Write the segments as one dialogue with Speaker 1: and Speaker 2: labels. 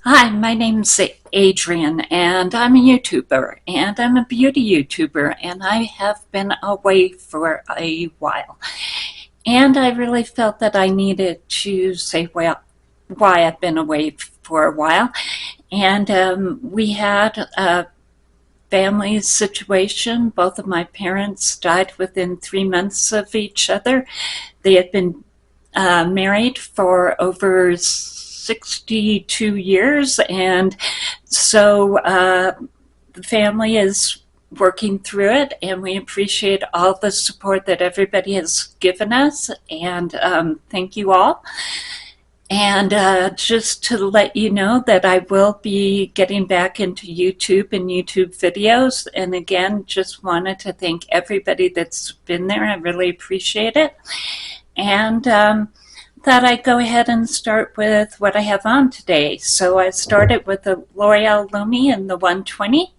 Speaker 1: Hi, my name's Adrian, and I'm a YouTuber, and I'm a beauty YouTuber, and I have been away for a while. And I really felt that I needed to say, well, why I've been away for a while. And we had a family situation. Both of my parents died within 3 months of each other. They had been married for over 62 years, and so the family is working through it, and we appreciate all the support that everybody has given us, and thank you all. And just to let you know that I will be getting back into YouTube and YouTube videos. And again, just wanted to thank everybody that's been there. I really appreciate it. And thought I'd go ahead and start with what I have on today. So I started with the L'Oreal Lumi in the 120.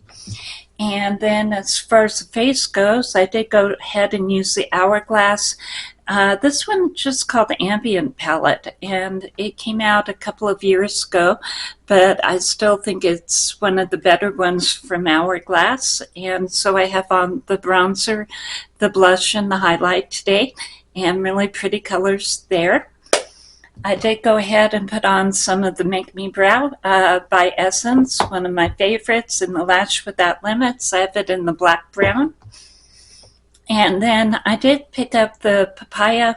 Speaker 1: And then as far as the face goes, I did go ahead and use the Hourglass. This one just called the Ambient palette, and it came out a couple of years ago, but I still think it's one of the better ones from Hourglass. And so I have on the bronzer, the blush, and the highlight today, and really pretty colors there. I did go ahead and put on some of the Make Me Brow by Essence, one of my favorites, in the Lash Without Limits. I have it in the black brown. And then I did pick up the Papaya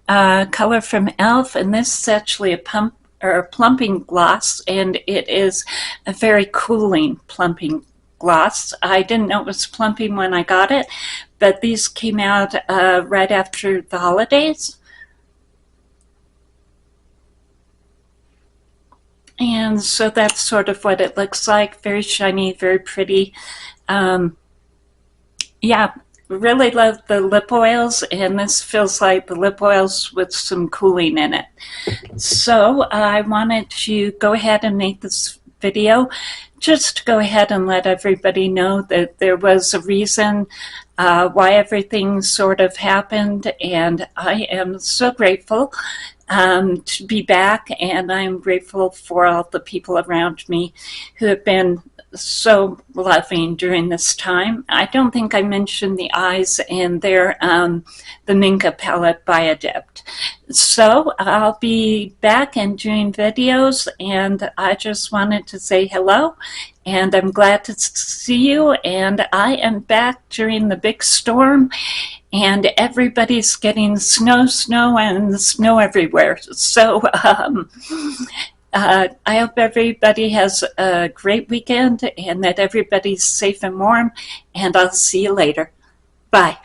Speaker 1: color from e.l.f., and this is actually a plumping gloss, and it is a very cooling plumping gloss. I didn't know it was plumping when I got it, but these came out right after the holidays. And so that's sort of what it looks like. Very shiny, very pretty. Yeah, really love the lip oils, and this feels like the lip oils with some cooling in it. So I wanted to go ahead and make this video just to go ahead and let everybody know that there was a reason why everything sort of happened, and I am so grateful to be back, and I'm grateful for all the people around me who have been so loving during this time. I don't think I mentioned the eyes, and they're the Minka palette by Adept. So I'll be back and doing videos, and I just wanted to say hello, and I'm glad to see you. And I am back during the big storm, and everybody's getting snow and snow everywhere. So I hope everybody has a great weekend and that everybody's safe and warm, and I'll see you later. Bye.